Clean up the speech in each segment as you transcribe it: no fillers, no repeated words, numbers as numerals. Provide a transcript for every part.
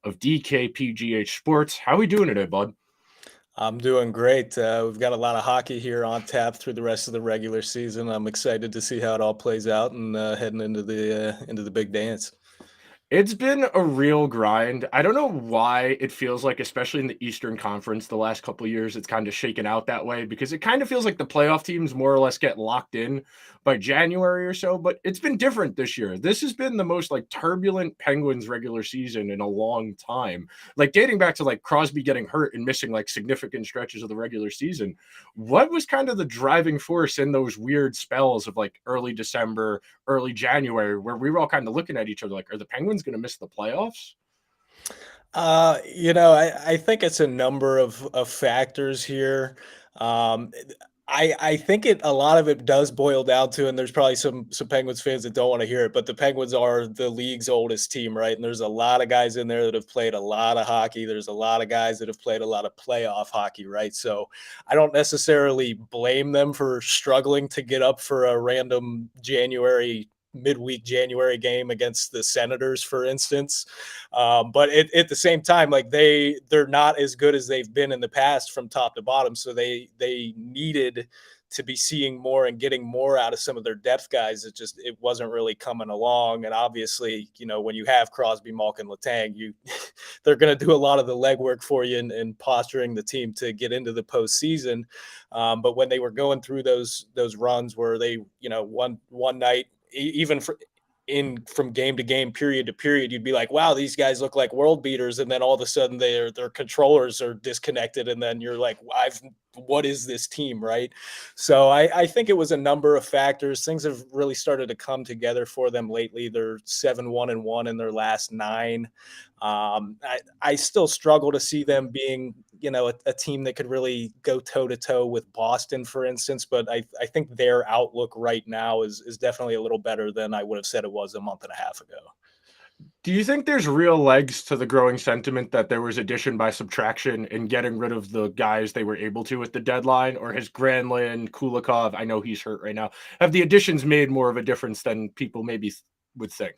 of DKPGH Sports. How we doing today, bud? I'm doing great. We've got a lot of hockey here on tap through the rest of the regular season. I'm excited to see how it all plays out and heading into the big dance. It's been a real grind. I don't know why it feels like, especially in the Eastern Conference, the last couple of years, it's kind of shaken out that way because it kind of feels like the playoff teams more or less get locked in by January or so. But it's been different this year. This has been the most like turbulent Penguins regular season in a long time. Like dating back to like Crosby getting hurt and missing like significant stretches of the regular season. What was kind of the driving force in those weird spells of like early December, early January, where we were all kind of looking at each other like, are the Penguins going to miss the playoffs? I think it's a number of factors here. Um, I think a lot of it does boil down to, and there's probably some Penguins fans that don't want to hear it, but the Penguins are the league's oldest team, right? And there's a lot of guys in there that have played a lot of hockey. There's a lot of guys that have played a lot of playoff hockey, right? So I don't necessarily blame them for struggling to get up for a random midweek January game against the Senators, for instance. But at the same time, like they're not as good as they've been in the past from top to bottom. So they needed to be seeing more and getting more out of some of their depth guys. It wasn't really coming along. And obviously, when you have Crosby, Malkin, Letang, they're going to do a lot of the legwork for you and posturing the team to get into the postseason. But when they were going through those runs where they, one night, even in from game to game, period to period, you'd be like, wow, these guys look like world beaters, and then all of a sudden their controllers are disconnected, and then you're like, what is this team, right? So I think it was a number of factors. Things have really started to come together for them lately. They're 7-1-1 in their last 9. I still struggle to see them being, a team that could really go toe to toe with Boston, for instance. But I think their outlook right now is definitely a little better than I would have said it was a month and a half ago. Do you think there's real legs to the growing sentiment that there was addition by subtraction in getting rid of the guys they were able to at the deadline? Or has Granlund, Kulikov, I know he's hurt right now, have the additions made more of a difference than people maybe would think?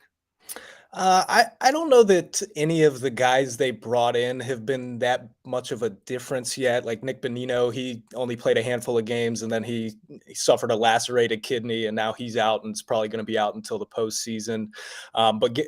I don't know that any of the guys they brought in have been that much of a difference yet. Like Nick Bonino, he only played a handful of games, and then he suffered a lacerated kidney, and now he's out, and it's probably going to be out until the postseason. But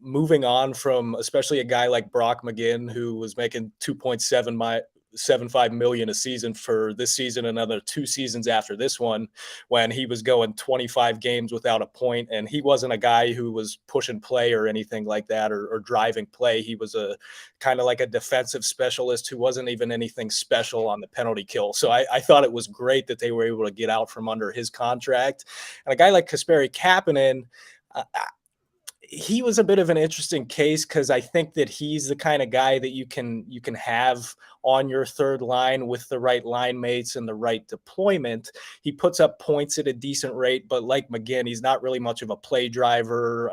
moving on from especially a guy like Brock McGinn, who was making 2.75 million a season for this season, another 2 seasons after this one, when he was going 25 games without a point. And he wasn't a guy who was pushing play or anything like that, or driving play. He was a kind of like a defensive specialist who wasn't even anything special on the penalty kill. So I thought it was great that they were able to get out from under his contract. And a guy like Kasperi Kapanen, he was a bit of an interesting case because I think that he's the kind of guy that you can have on your third line with the right line mates and the right deployment. He puts up points at a decent rate, but like McGinn, he's not really much of a play driver.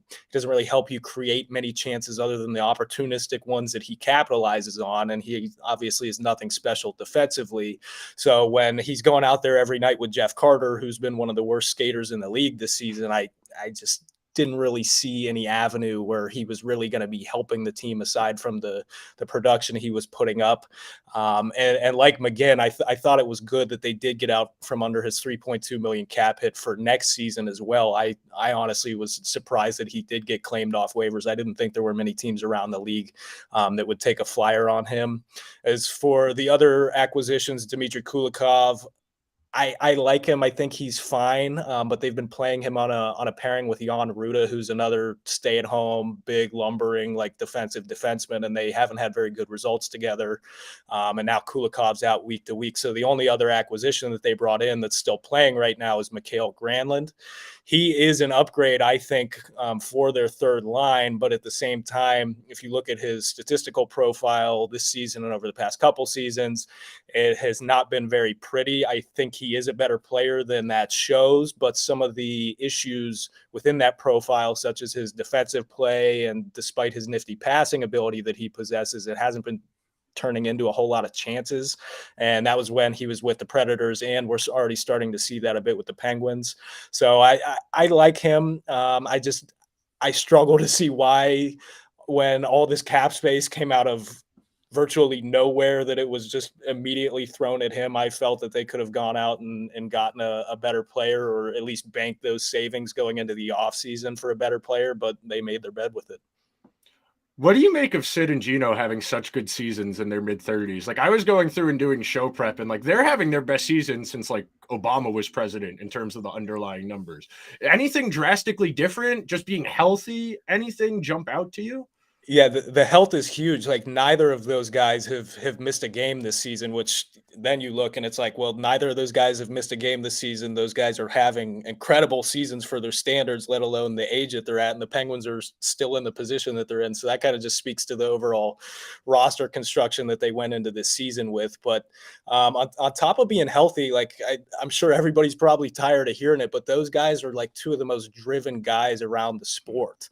He doesn't really help you create many chances other than the opportunistic ones that he capitalizes on, and he obviously is nothing special defensively. So when he's going out there every night with Jeff Carter, who's been one of the worst skaters in the league this season, I just didn't really see any avenue where he was really going to be helping the team aside from the production he was putting up. And like McGinn, I thought it was good that they did get out from under his 3.2 million cap hit for next season as well. I honestly was surprised that he did get claimed off waivers. I didn't think there were many teams around the league that would take a flyer on him. As for the other acquisitions, Dmitry Kulikov, I like him. I think he's fine, but they've been playing him on a pairing with Jan Ruda, who's another stay-at-home, big, lumbering, like defensive defenseman, and they haven't had very good results together. And now Kulikov's out week to week. So the only other acquisition that they brought in that's still playing right now is Mikael Granlund. He is an upgrade, I think, for their third line. But at the same time, if you look at his statistical profile this season and over the past couple seasons, it has not been very pretty. I think he is a better player than that shows, but some of the issues within that profile, such as his defensive play, and despite his nifty passing ability that he possesses, it hasn't been turning into a whole lot of chances. And that was when he was with the Predators, and we're already starting to see that a bit with the Penguins. So I like him. I struggle to see why when all this cap space came out of virtually nowhere, that it was just immediately thrown at him. I felt that they could have gone out and gotten a better player, or at least banked those savings going into the offseason for a better player, but they made their bed with it. What do you make of Sid and Gino having such good seasons in their mid-30s? Like, I was going through and doing show prep, and like they're having their best season since like Obama was president in terms of the underlying numbers. Anything drastically different? Just being healthy? Anything jump out to you? Yeah, the health is huge. Like, neither of those guys have missed a game this season, which then you look and it's like, well, neither of those guys have missed a game this season. Those guys are having incredible seasons for their standards, let alone the age that they're at. And the Penguins are still in the position that they're in. So that kind of just speaks to the overall roster construction that they went into this season with. But on top of being healthy, like I'm sure everybody's probably tired of hearing it, but those guys are like two of the most driven guys around the sport.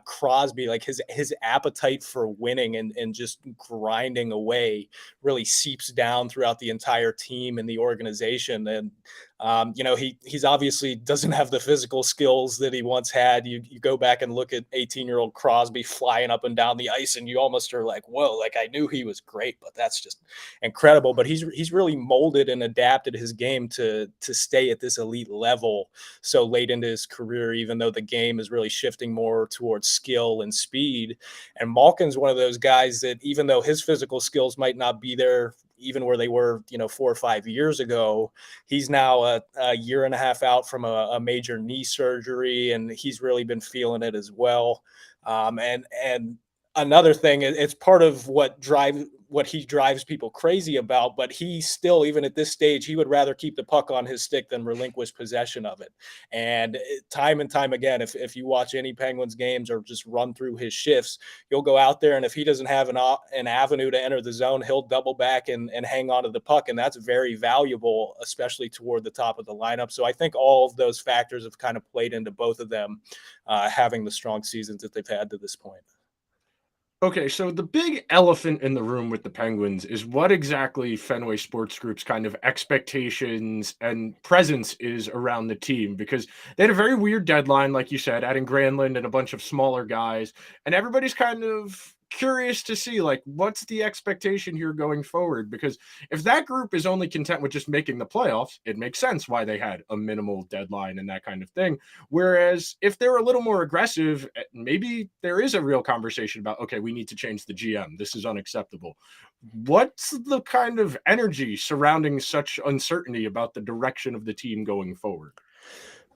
Crosby, like his appetite for winning and just grinding away really seeps down throughout the entire team and the organization. And he's obviously doesn't have the physical skills that he once had. You go back and look at 18-year-old Crosby flying up and down the ice, and you almost are like, whoa, like I knew he was great, but that's just incredible. But he's really molded and adapted his game to stay at this elite level so late into his career, even though the game is really shifting more towards skill and speed. And Malkin's one of those guys that, even though his physical skills might not be there even where they were, 4 or 5 years ago, he's now a year and a half out from a major knee surgery, and he's really been feeling it as well. And another thing, it's part of what he drives people crazy about, but he still, even at this stage, he would rather keep the puck on his stick than relinquish possession of it. And time and time again, if you watch any Penguins games or just run through his shifts, you'll go out there, and if he doesn't have an avenue to enter the zone, he'll double back and hang on to the puck. And that's very valuable, especially toward the top of the lineup. So I think all of those factors have kind of played into both of them having the strong seasons that they've had to this point. Okay, so the big elephant in the room with the Penguins is what exactly Fenway Sports Group's kind of expectations and presence is around the team, because they had a very weird deadline, like you said, adding Granlund and a bunch of smaller guys, and everybody's kind of curious to see like what's the expectation here going forward, because if that group is only content with just making the playoffs, it makes sense why they had a minimal deadline and that kind of thing. Whereas if they're a little more aggressive, maybe there is a real conversation about, okay, we need to change the GM. This is unacceptable. What's the kind of energy surrounding such uncertainty about the direction of the team going forward?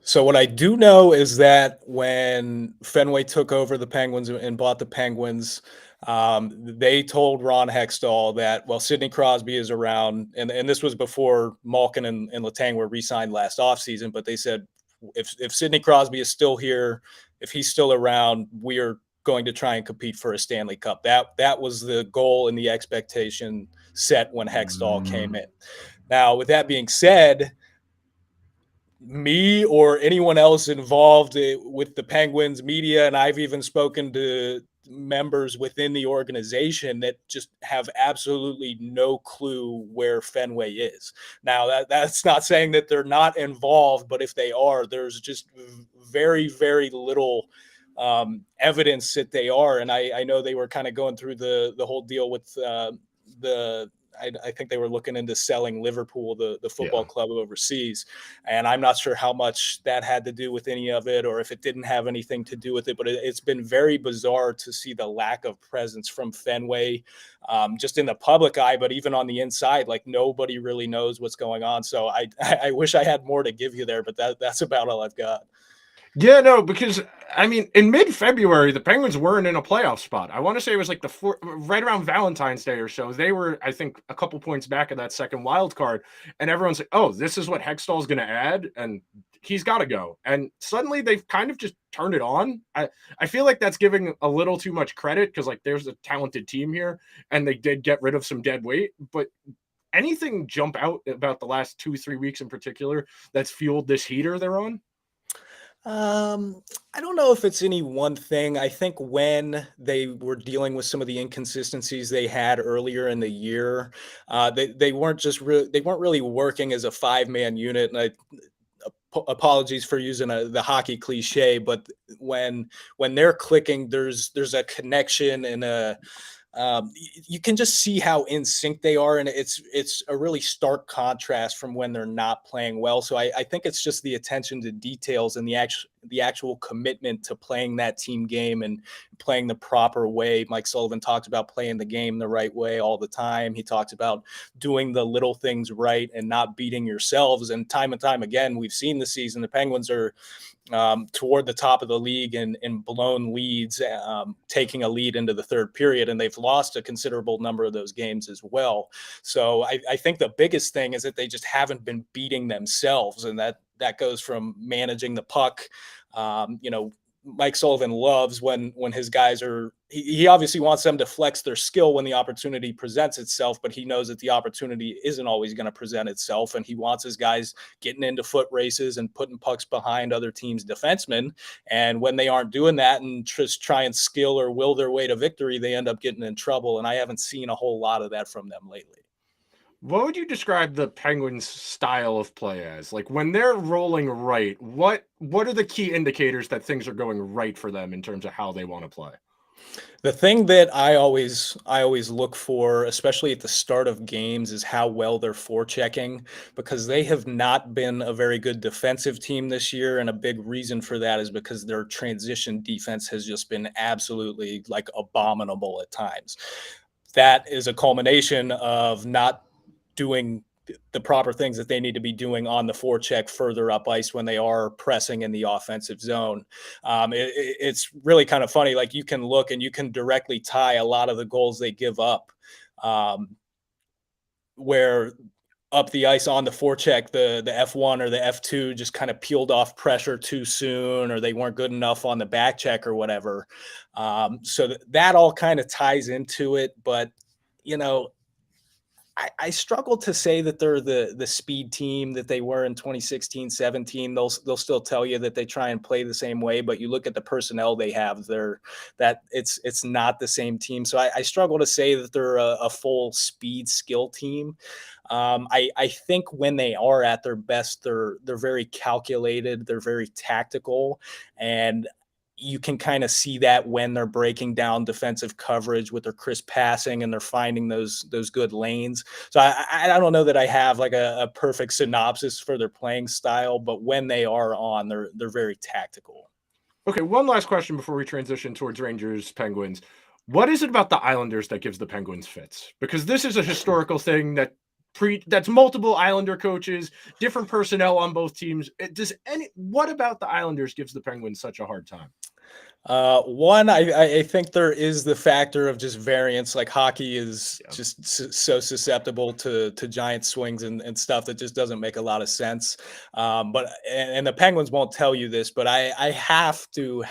So what I do know is that when Fenway took over the Penguins and bought the Penguins, they told Ron Hextall that, well, Sidney Crosby is around, and this was before Malkin and Letang were re-signed last offseason, but they said, if Sidney Crosby is still here, if he's still around, we are going to try and compete for a Stanley Cup. That was the goal and the expectation set when Hextall came in. Now, with that being said, me or anyone else involved with the Penguins media, and I've even spoken to members within the organization that just have absolutely no clue where Fenway is. Now, that's not saying that they're not involved, but if they are, there's just very, very little evidence that they are. And I know they were kind of going through the whole deal with the I think they were looking into selling Liverpool, the football club overseas. And I'm not sure how much that had to do with any of it, or if it didn't have anything to do with it. But it's been very bizarre to see the lack of presence from Fenway, just in the public eye, but even on the inside, like nobody really knows what's going on. So I wish I had more to give you there, but that's about all I've got. Yeah, no, because I mean, in mid-February, the Penguins weren't in a playoff spot. I want to say it was like right around Valentine's Day or so. They were, I think, a couple points back of that second wild card, and everyone's like, "Oh, this is what Hextall's going to add, and he's got to go." And suddenly, they've kind of just turned it on. I feel like that's giving a little too much credit, because like there's a talented team here, and they did get rid of some dead weight, but. Anything jump out about the last 2-3 weeks in particular that's fueled this heater they're on? I don't know if it's any one thing. I think when they were dealing with some of the inconsistencies they had earlier in the year, they weren't really working as a 5-man unit, and apologies for using the hockey cliche, but when they're clicking, there's a connection and you can just see how in sync they are, and it's a really stark contrast from when they're not playing well. So I think it's just the attention to details and the actual commitment to playing that team game and playing the proper way. Mike Sullivan talked about playing the game the right way all the time. He talks about doing the little things right and not beating yourselves. And time again, we've seen this season the Penguins are toward the top of the league in blown leads, taking a lead into the third period, and they've lost a considerable number of those games as well. So I think the biggest thing is that they just haven't been beating themselves, and that goes from managing the puck. Mike Sullivan loves when his guys are. He obviously wants them to flex their skill when the opportunity presents itself, but he knows that the opportunity isn't always going to present itself, and he wants his guys getting into foot races and putting pucks behind other teams' defensemen. And when they aren't doing that and just try and skill or will their way to victory, they end up getting in trouble. And I haven't seen a whole lot of that from them lately. What would you describe the Penguins' style of play as? Like when they're rolling right, what are the key indicators that things are going right for them in terms of how they want to play? The thing that I always look for, especially at the start of games, is how well they're forechecking, because they have not been a very good defensive team this year, and a big reason for that is because their transition defense has just been absolutely like abominable at times. That is a culmination of not doing the proper things that they need to be doing on the forecheck further up ice when they are pressing in the offensive zone. It's really kind of funny. Like you can look and you can directly tie a lot of the goals they give up, where up the ice on the forecheck, the F1 or the F2 just kind of peeled off pressure too soon, or they weren't good enough on the back check or whatever. So that all kind of ties into it. But, you know, I struggle to say that they're the speed team that they were in 2016, 17. They'll still tell you that they try and play the same way, but you look at the personnel they have, that it's not the same team. So I struggle to say that they're a full speed skill team. I think when they are at their best, they're very calculated, they're very tactical, and you can kind of see that when they're breaking down defensive coverage with their crisp passing and they're finding those good lanes. So I don't know that I have like a perfect synopsis for their playing style, but when they are on, they're very tactical. Okay, one last question before we transition towards Rangers Penguins. What is it about the Islanders that gives the Penguins fits? Because this is a historical thing that's multiple Islander coaches, different personnel on both teams. What about the Islanders gives the Penguins such a hard time? One, I think there is the factor of just variance. Like hockey is Yeah. just so susceptible to giant swings and stuff that just doesn't make a lot of sense. But the Penguins won't tell you this, but I have to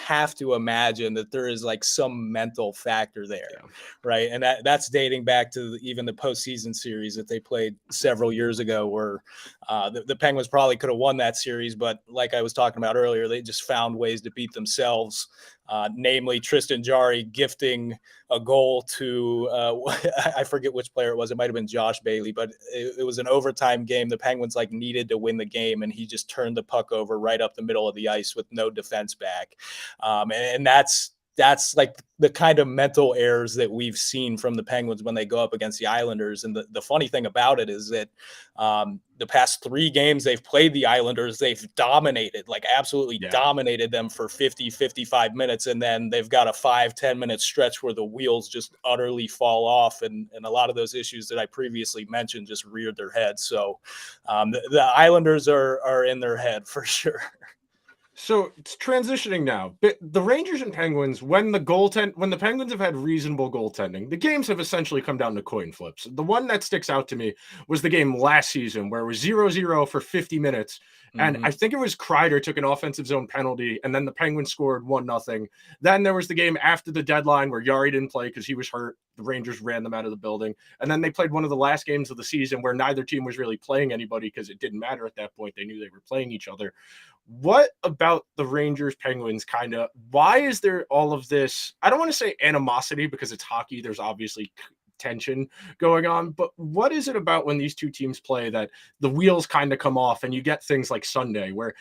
imagine that there is like some mental factor there, Yeah. right? And that's dating back to even the postseason series that they played several years ago, where the Penguins probably could have won that series, but like I was talking about earlier, they just found ways to beat themselves. Namely Tristan Jarry gifting a goal to I forget which player it was. It might have been Josh Bailey, but it was an overtime game. The Penguins like needed to win the game, and he just turned the puck over right up the middle of the ice with no defense back. And that's like the kind of mental errors that we've seen from the Penguins when they go up against the Islanders. And the funny thing about it is that the past 3 games they've played the Islanders, they've dominated, like absolutely dominated them for 50, 55 minutes. And then they've got a 5-10 minute stretch where the wheels just utterly fall off. And a lot of those issues that I previously mentioned just reared their head. So the Islanders are in their head for sure. So it's transitioning now. But the Rangers and Penguins, when the Penguins have had reasonable goaltending, the games have essentially come down to coin flips. The one that sticks out to me was the game last season where it was 0-0 for 50 minutes. And I think it was Kreider took an offensive zone penalty, and then the Penguins scored 1-0. Then there was the game after the deadline where Yari didn't play because he was hurt. The Rangers ran them out of the building. And then they played one of the last games of the season where neither team was really playing anybody because it didn't matter at that point. They knew they were playing each other. What about the Rangers Penguins why is there all of this? I don't want to say animosity because it's hockey. There's obviously tension going on. But what is it about when these two teams play that the wheels kind of come off and you get things like Sunday where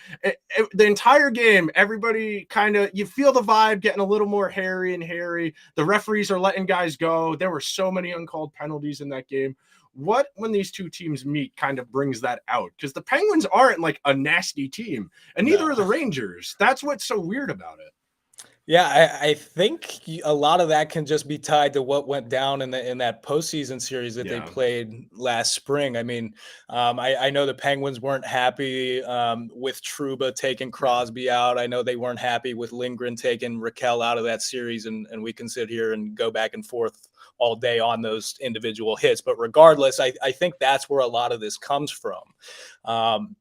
the entire game, everybody kind of, you feel the vibe getting a little more hairy and hairy. The referees are letting guys go. There were so many uncalled penalties in that game. What, when these two teams meet, kind of brings that out? Because the Penguins aren't like a nasty team, and neither No. are the Rangers. That's what's so weird about it. Yeah, I think a lot of that can just be tied to what went down in that postseason series that they Yeah. played last spring. I mean, I know the Penguins weren't happy with Trouba taking Yeah. Crosby out. I know they weren't happy with Lindgren taking Raquel out of that series, and we can sit here and go back and forth all day on those individual hits. But regardless, I think that's where a lot of this comes from. Um,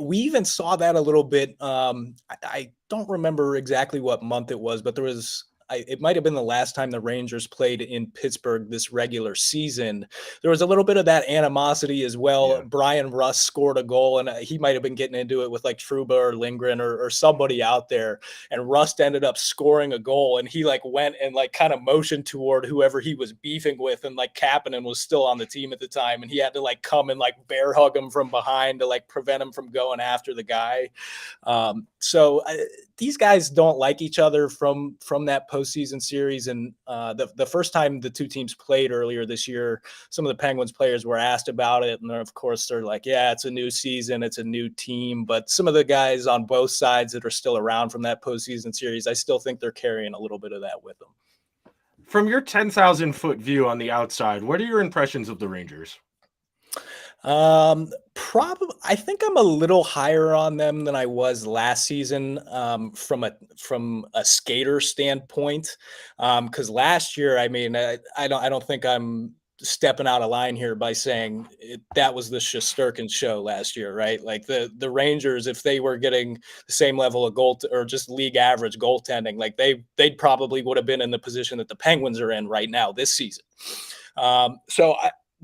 we even saw that a little bit. I don't remember exactly what month it was, but there was. It might have been the last time the Rangers played in Pittsburgh this regular season. There was a little bit of that animosity as well. Yeah. Brian Rust scored a goal, and he might have been getting into it with like Trouba or Lindgren or somebody out there. And Rust ended up scoring a goal, and he like went and like kind of motioned toward whoever he was beefing with, and like Kapanen was still on the team at the time, and he had to like come and like bear hug him from behind to like prevent him from going after the guy. These guys don't like each other from that postseason series. And the first time the two teams played earlier this year, some of the Penguins players were asked about it, and of course they're like, "Yeah, it's a new season, it's a new team." But some of the guys on both sides that are still around from that postseason series, I still think they're carrying a little bit of that with them. From your 10,000-foot view on the outside, what are your impressions of the Rangers? Probably, I think I'm a little higher on them than I was last season, from a skater standpoint. Because last year, I mean, I don't think I'm stepping out of line here by saying that was the Shesterkin show last year, right? Like the Rangers, if they were getting the same level of goal or just league average goaltending, like they'd probably would have been in the position that the Penguins are in right now this season.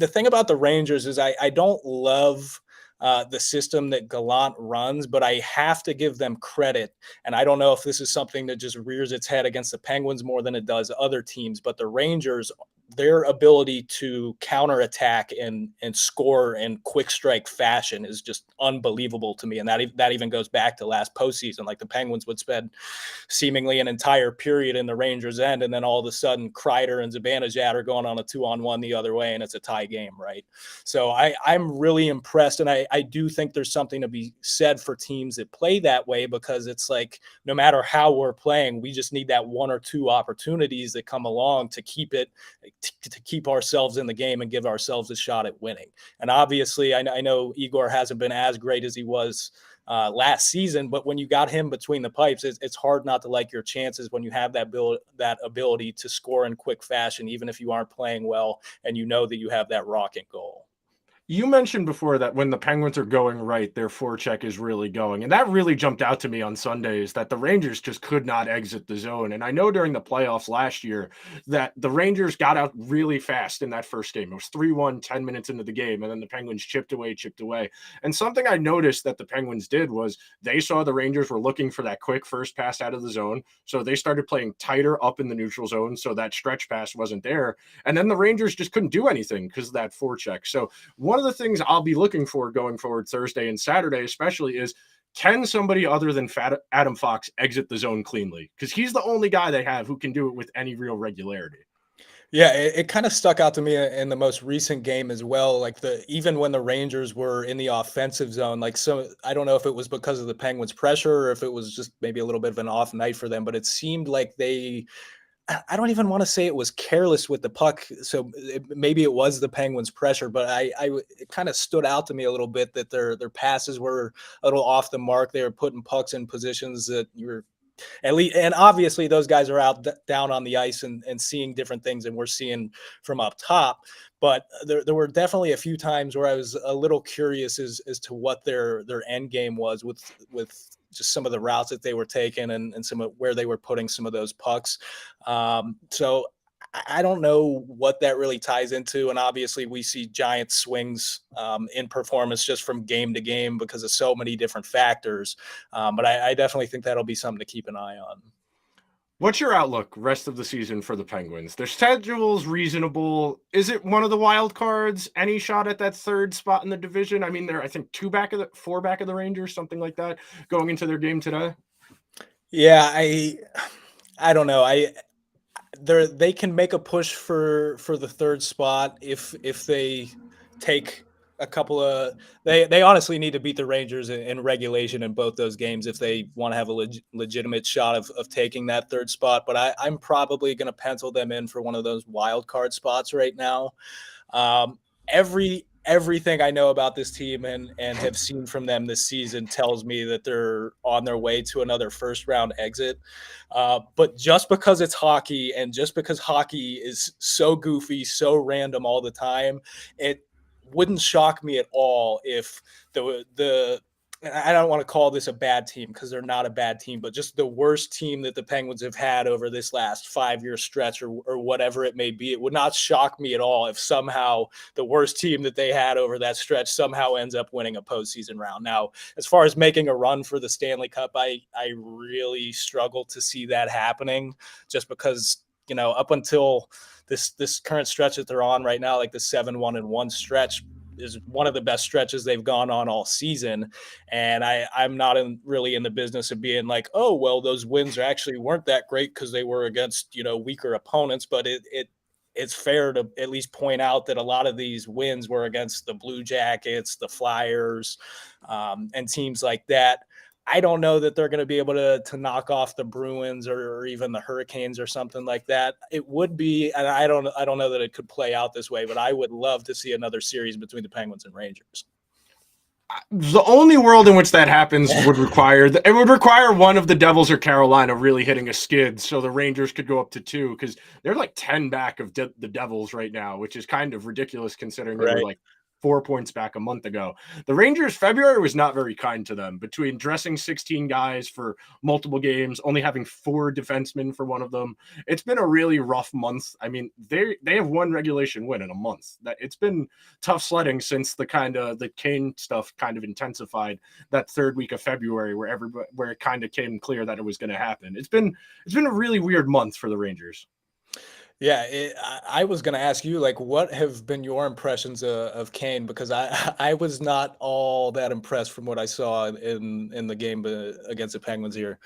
The thing about the Rangers is I don't love the system that Gallant runs, but I have to give them credit. And I don't know if this is something that just rears its head against the Penguins more than it does other teams, but the Rangers, their ability to counterattack and score in quick strike fashion is just unbelievable to me. And that even goes back to last postseason. Like the Penguins would spend seemingly an entire period in the Rangers' end, and then all of a sudden Kreider and Zibanejad are going on a 2-on-1 the other way, and it's a tie game, right? So I'm really impressed, and I do think there's something to be said for teams that play that way, because it's like no matter how we're playing, we just need that one or two opportunities that come along to keep it to keep ourselves in the game and give ourselves a shot at winning. And obviously, I know Igor hasn't been as great as he was last season, but when you got him between the pipes, it's hard not to like your chances when you have that ability to score in quick fashion, even if you aren't playing well and you know that you have that rocket goal. You mentioned before that when the Penguins are going right, their forecheck is really going. And that really jumped out to me on Sundays, that the Rangers just could not exit the zone. And I know during the playoffs last year that the Rangers got out really fast in that first game. It was 3-1, 10 minutes into the game. And then the Penguins chipped away, chipped away. And something I noticed that the Penguins did was they saw the Rangers were looking for that quick first pass out of the zone. So they started playing tighter up in the neutral zone. So that stretch pass wasn't there. And then the Rangers just couldn't do anything because of that forecheck. So one of the things I'll be looking for going forward Thursday and Saturday, especially, is can somebody other than Adam Fox exit the zone cleanly? Because he's the only guy they have who can do it with any real regularity. Yeah, it kind of stuck out to me in the most recent game as well. Like even when the Rangers were in the offensive zone, like, so I don't know if it was because of the Penguins' pressure or if it was just maybe a little bit of an off night for them, but it seemed like I don't even want to say it was careless with the puck. So maybe it was the Penguins' pressure, but it kind of stood out to me a little bit that their passes were a little off the mark. They were putting pucks in positions that you're at least, and obviously those guys are out down on the ice and seeing different things than we're seeing from up top. But there were definitely a few times where I was a little curious as to what their end game was with just some of the routes that they were taking and some of where they were putting some of those pucks. So I don't know what that really ties into. And obviously we see giant swings in performance just from game to game because of so many different factors. But I definitely think that'll be something to keep an eye on. What's your outlook rest of the season for the Penguins? Their schedule's reasonable. Is it one of the wild cards? Any shot at that third spot in the division? I mean, they're, I think, four back of the Rangers, something like that, going into their game today. Yeah, I don't know. They can make a push for the third spot if they take a couple of they honestly need to beat the Rangers in regulation in both those games if they want to have a legitimate shot of taking that third spot. But I'm probably going to pencil them in for one of those wild card spots right now. Everything I know about this team and have seen from them this season tells me that they're on their way to another first round exit. But just because it's hockey and just because hockey is so goofy, so random all the time, it wouldn't shock me at all if the I don't want to call this a bad team because they're not a bad team, but just the worst team that the Penguins have had over this last 5-year stretch or whatever it may be. It would not shock me at all if somehow the worst team that they had over that stretch somehow ends up winning a postseason round. Now, as far as making a run for the Stanley Cup, I really struggle to see that happening just because, up until this current stretch that they're on right now, like the 7-1-1 stretch, is one of the best stretches they've gone on all season. And I'm not really in the business of being like, oh, well, those wins actually weren't that great because they were against, weaker opponents. But it's fair to at least point out that a lot of these wins were against the Blue Jackets, the Flyers, and teams like that. I don't know that they're going to be able to knock off the Bruins or even the Hurricanes or something like that. It would be, and I don't know that it could play out this way, but I would love to see another series between the Penguins and Rangers. The only world in which that happens would require one of the Devils or Carolina really hitting a skid, so the Rangers could go up to 2 because they're like 10 back of the Devils right now, which is kind of ridiculous considering they were Right. like 4 points back a month ago. The Rangers, February was not very kind to them between dressing 16 guys for multiple games, only having 4 defensemen for one of them. It's been a really rough month. I mean, they have one regulation win in a month. That it's been tough sledding since the Kane stuff kind of intensified that third week of February where it kind of came clear that it was going to happen. It's been a really weird month for the Rangers. Yeah, I was going to ask you, like, what have been your impressions of Kane? Because I was not all that impressed from what I saw in the game against the Penguins here.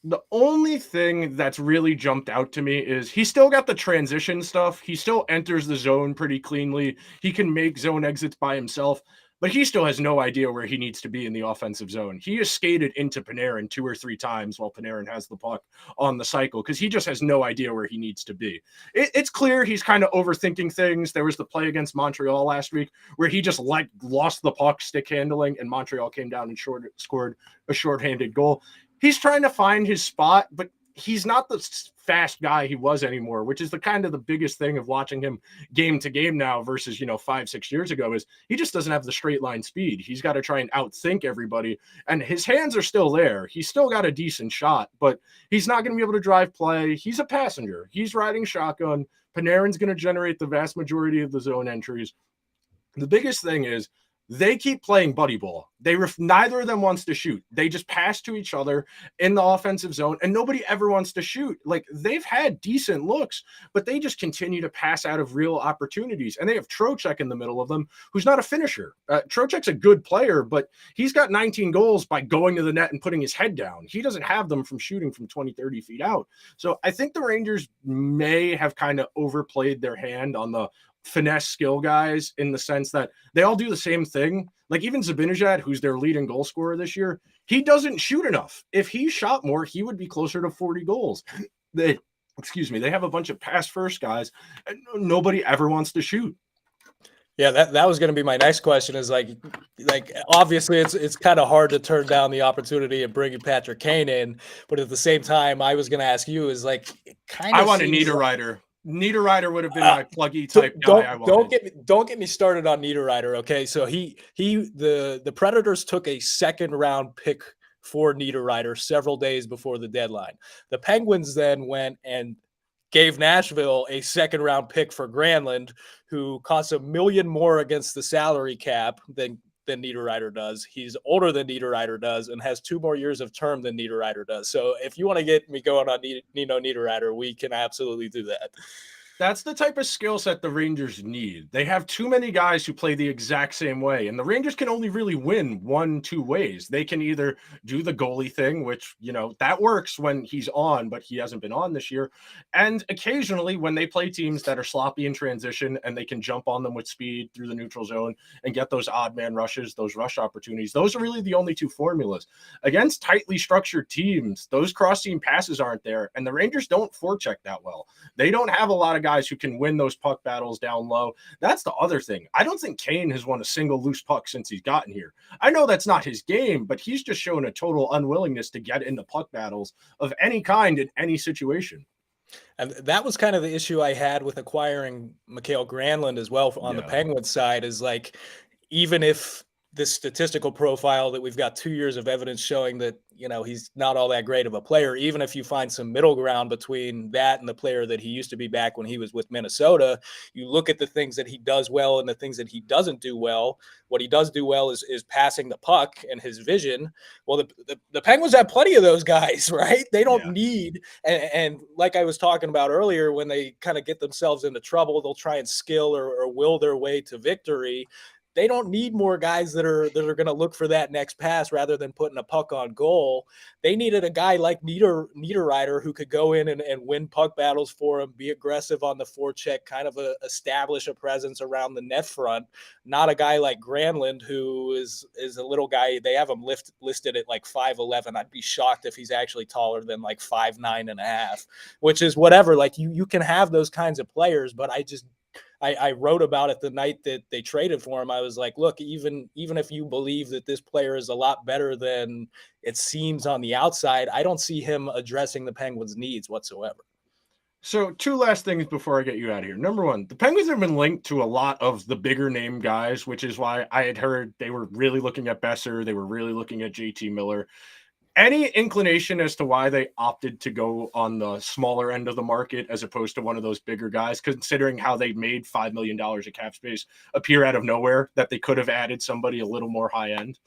The only thing that's really jumped out to me is he still got the transition stuff. He still enters the zone pretty cleanly. He can make zone exits by himself, but he still has no idea where he needs to be in the offensive zone. He has skated into Panarin 2 or 3 times while Panarin has the puck on the cycle because he just has no idea where he needs to be. It's clear he's kind of overthinking things. There was the play against Montreal last week where he just lost the puck stick handling, and Montreal came down and scored a shorthanded goal. He's trying to find his spot, but he's not the fast guy he was anymore, which is the biggest thing of watching him game to game now versus, 5-6 years ago is he just doesn't have the straight line speed. He's got to try and outthink everybody, and his hands are still there. He's still got a decent shot, but he's not going to be able to drive play. He's a passenger. He's riding shotgun. Panarin's going to generate the vast majority of the zone entries. The biggest thing is they keep playing buddy ball. Neither of them wants to shoot. They just pass to each other in the offensive zone, and nobody ever wants to shoot. Like, they've had decent looks, but they just continue to pass out of real opportunities. And they have Trocheck in the middle of them, who's not a finisher. Trocheck's a good player, but he's got 19 goals by going to the net and putting his head down. He doesn't have them from shooting from 20, 30 feet out. So I think the Rangers may have kind of overplayed their hand on the finesse skill guys in the sense that they all do the same thing. Like even Zibanejad, who's their leading goal scorer this year, he doesn't shoot enough. If he shot more, he would be closer to 40 goals. They have a bunch of pass first guys and nobody ever wants to shoot. Yeah, that was going to be my next question is like obviously it's kind of hard to turn down the opportunity of bringing Patrick Kane in, but at the same time I was going to ask you is like I want a Niederreiter. Niederreiter would have been my pluggy type guy. Don't get me started on Niederreiter. Okay, so the Predators took a second round pick for Niederreiter several days before the deadline. The Penguins then went and gave Nashville a second round pick for Granlund, who costs $1 million more against the salary cap than than Niederreiter does. He's older than Niederreiter does and has 2 more years of term than Niederreiter does. So if you want to get me going on Nino Niederreiter, we can absolutely do that. That's the type of skill set the Rangers need. They have too many guys who play the exact same way, and the Rangers can only really win 1-2 ways. They can either do the goalie thing, which, that works when he's on, but he hasn't been on this year. And occasionally when they play teams that are sloppy in transition and they can jump on them with speed through the neutral zone and get those odd man rushes, those rush opportunities, those are really the only two formulas. Against tightly structured teams, those cross-team passes aren't there, and the Rangers don't forecheck that well. They don't have a lot of guys who can win those puck battles down low. That's the other thing. I don't think Kane has won a single loose puck since he's gotten here. I know that's not his game, but he's just shown a total unwillingness to get into puck battles of any kind in any situation. And that was kind of the issue I had with acquiring Mikael Granlund as well on the Penguins side, is like, even if this statistical profile that we've got 2 years of evidence showing that, he's not all that great of a player, even if you find some middle ground between that and the player that he used to be back when he was with Minnesota, you look at the things that he does well and the things that he doesn't do well. What he does do well is passing the puck and his vision. Well, the Penguins have plenty of those guys, right? They don't need, and like I was talking about earlier, when they kind of get themselves into trouble, they'll try and skill or will their way to victory. They don't need more guys that are going to look for that next pass rather than putting a puck on goal. They needed a guy like Niederreiter who could go in and win puck battles for him, be aggressive on the forecheck, kind of establish a presence around the net front. Not a guy like Granlund, who is a little guy. They have him listed at like 5'11". I'd be shocked if he's actually taller than like 5'9.5", which is whatever. Like you can have those kinds of players, but I wrote about it the night that they traded for him. I was like, look, even if you believe that this player is a lot better than it seems on the outside, I don't see him addressing the Penguins' needs whatsoever. So 2 last things before I get you out of here. Number 1, the Penguins have been linked to a lot of the bigger name guys, which is why I had heard they were really looking at Besser. They were really looking at JT Miller. Any inclination as to why they opted to go on the smaller end of the market as opposed to one of those bigger guys, considering how they made $5 million of cap space appear out of nowhere, that they could have added somebody a little more high end?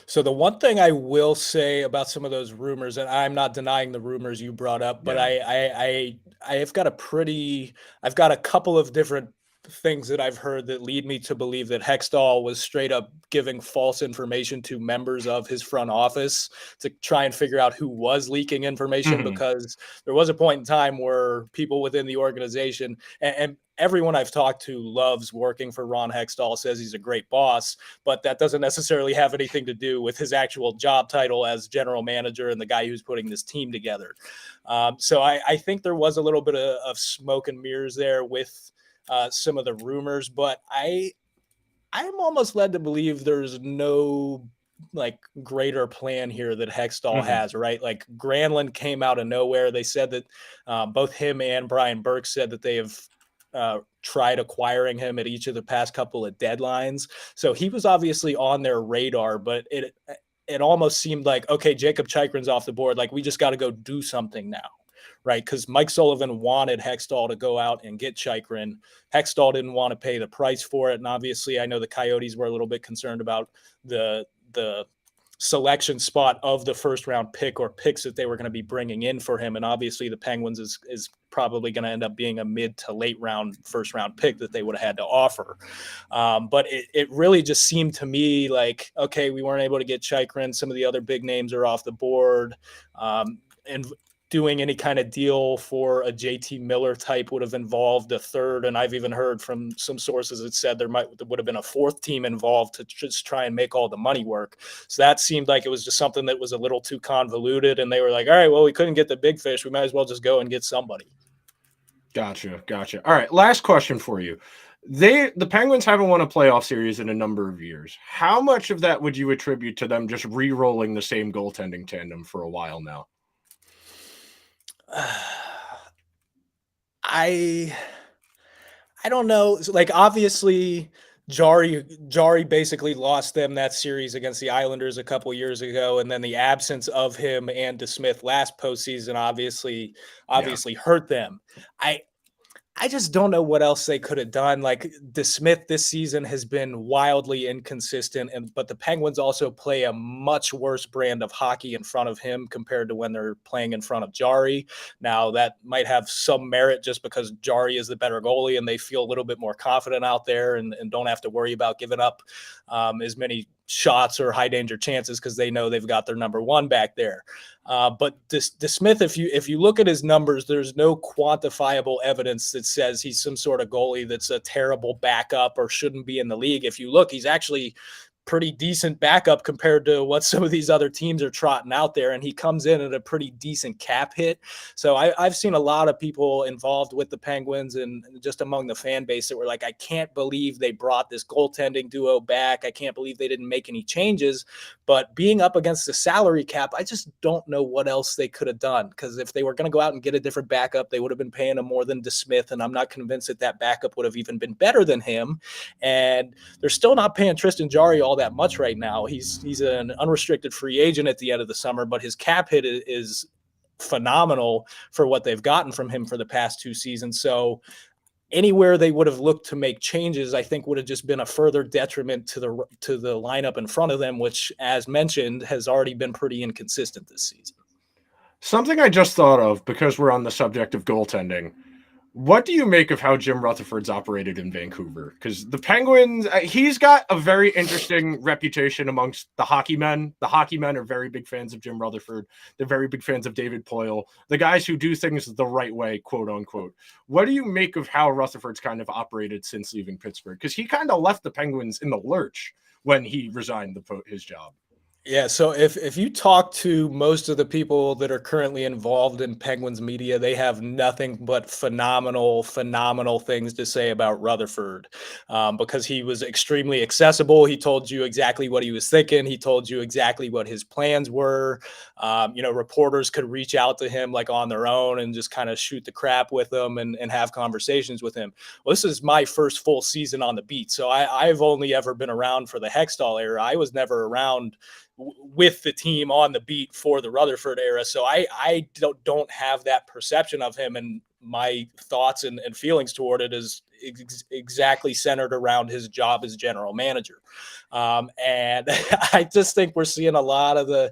So the one thing I will say about some of those rumors, and I'm not denying the rumors you brought up, but I've got a couple of different things that I've heard that lead me to believe that Hextall was straight up giving false information to members of his front office to try and figure out who was leaking information, because there was a point in time where people within the organization and everyone I've talked to loves working for Ron Hextall, says he's a great boss, but that doesn't necessarily have anything to do with his actual job title as general manager and the guy who's putting this team together. So I think there was a little bit of smoke and mirrors there with some of the rumors, but I'm almost led to believe there's no like greater plan here that Hextall has, right? Like Granlund came out of nowhere. They said that both him and Brian Burke said that they have tried acquiring him at each of the past couple of deadlines. So he was obviously on their radar, but it almost seemed like, okay, Jacob Chychrun's off the board. Like we just got to go do something now. Right, because Mike Sullivan wanted Hextall to go out and get Chychrun. Hextall didn't want to pay the price for it, and obviously, I know the Coyotes were a little bit concerned about the selection spot of the first round pick or picks that they were going to be bringing in for him, and obviously, the Penguins is probably going to end up being a mid to late round first round pick that they would have had to offer. But it really just seemed to me like, okay, we weren't able to get Chychrun. Some of the other big names are off the board, and doing any kind of deal for a JT Miller type would have involved a third. And I've even heard from some sources that said there would have been a fourth team involved to just try and make all the money work. So that seemed like it was just something that was a little too convoluted. And they were like, all right, well, we couldn't get the big fish. We might as well just go and get somebody. Gotcha. All right. Last question for you. The Penguins haven't won a playoff series in a number of years. How much of that would you attribute to them just re-rolling the same goaltending tandem for a while now? I don't know. Like obviously, Jari basically lost them that series against the Islanders a couple years ago, and then the absence of him and DeSmith last postseason obviously hurt them. I I just don't know what else they could have done. Like DeSmith this season has been wildly inconsistent, but the Penguins also play a much worse brand of hockey in front of him compared to when they're playing in front of Jari. Now that might have some merit just because Jari is the better goalie and they feel a little bit more confident out there and don't have to worry about giving up as many shots or high danger chances because they know they've got their number one back there. But DeSmith, if you look at his numbers, there's no quantifiable evidence that says he's some sort of goalie that's a terrible backup or shouldn't be in the league. If you look, he's actually pretty decent backup compared to what some of these other teams are trotting out there. And he comes in at a pretty decent cap hit. So I've seen a lot of people involved with the Penguins and just among the fan base that were like, I can't believe they brought this goaltending duo back. I can't believe they didn't make any changes. But being up against the salary cap, I just don't know what else they could have done. Because if they were going to go out and get a different backup, they would have been paying him more than DeSmith. And I'm not convinced that backup would have even been better than him. And they're still not paying Tristan Jarry all that much right now. He's an unrestricted free agent at the end of the summer, but his cap hit is phenomenal for what they've gotten from him for the past 2 seasons. So anywhere they would have looked to make changes, I think would have just been a further detriment to the lineup in front of them, which, as mentioned, has already been pretty inconsistent this season. Something I just thought of because we're on the subject of goaltending. What do you make of how Jim Rutherford's operated in Vancouver? Because the Penguins, he's got a very interesting reputation amongst the hockey men. The hockey men are very big fans of Jim Rutherford. They're very big fans of David Poile, the guys who do things the right way, quote unquote. What do you make of how Rutherford's kind of operated since leaving Pittsburgh? Because he kind of left the Penguins in the lurch when he resigned his job. Yeah, so if you talk to most of the people that are currently involved in Penguins media, they have nothing but phenomenal things to say about Rutherford because he was extremely accessible. He told you exactly what he was thinking. He told you exactly what his plans were. Reporters could reach out to him like on their own and just kind of shoot the crap with him and have conversations with him. Well, this is my first full season on the beat, so I've only ever been around for the Hextall era. I was never around with the team on the beat for the Rutherford era. So I don't have that perception of him, and my thoughts and feelings toward it is exactly centered around his job as general manager. And I just think we're seeing a lot of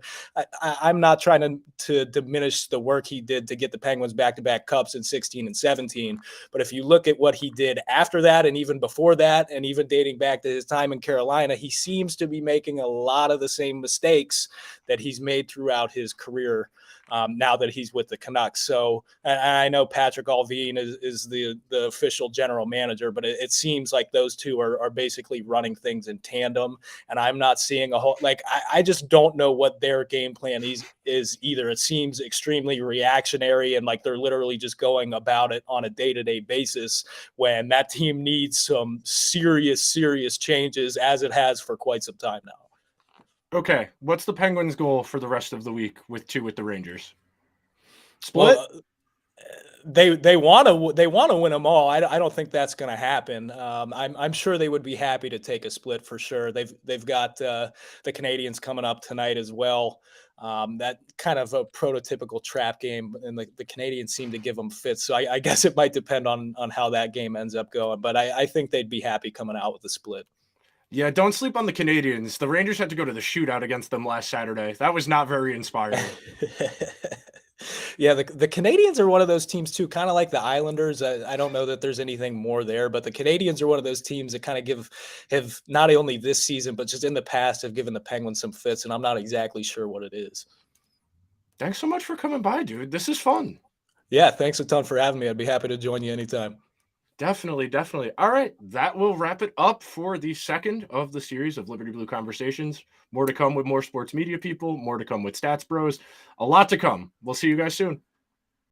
I'm not trying to diminish the work he did to get the Penguins back-to-back cups in 16 and 17. But if you look at what he did after that, and even before that, and even dating back to his time in Carolina, he seems to be making a lot of the same mistakes that he's made throughout his career. Now that he's with the Canucks. So I know Patrick Allvin is the official general manager, but it seems like those two are basically running things in tandem. And I'm not seeing a whole, I just don't know what their game plan is either. It seems extremely reactionary and like they're literally just going about it on a day-to-day basis when that team needs some serious changes, as it has for quite some time now. Okay, what's the Penguins' goal for the rest of the week with the Rangers? Split? Well, they want to win them all. I don't think that's going to happen. I'm sure they would be happy to take a split for sure. They've got the Canadians coming up tonight as well. That kind of a prototypical trap game, and the Canadians seem to give them fits. So I guess it might depend on how that game ends up going. But I think they'd be happy coming out with a split. Yeah, don't sleep on the Canadians. The Rangers had to go to the shootout against them last Saturday. That was not very inspiring. Yeah, the Canadians are one of those teams too, kind of like the Islanders. I don't know that there's anything more there, but the Canadians are one of those teams that kind of have not only this season, but just in the past have given the Penguins some fits, and I'm not exactly sure what it is. Thanks so much for coming by, dude. This is fun. Yeah, thanks a ton for having me. I'd be happy to join you anytime. Definitely. All right, that will wrap it up for the second of the series of Liberty Blue Conversations. More to come with more sports media people, more to come with Stats Bros. A lot to come. We'll see you guys soon.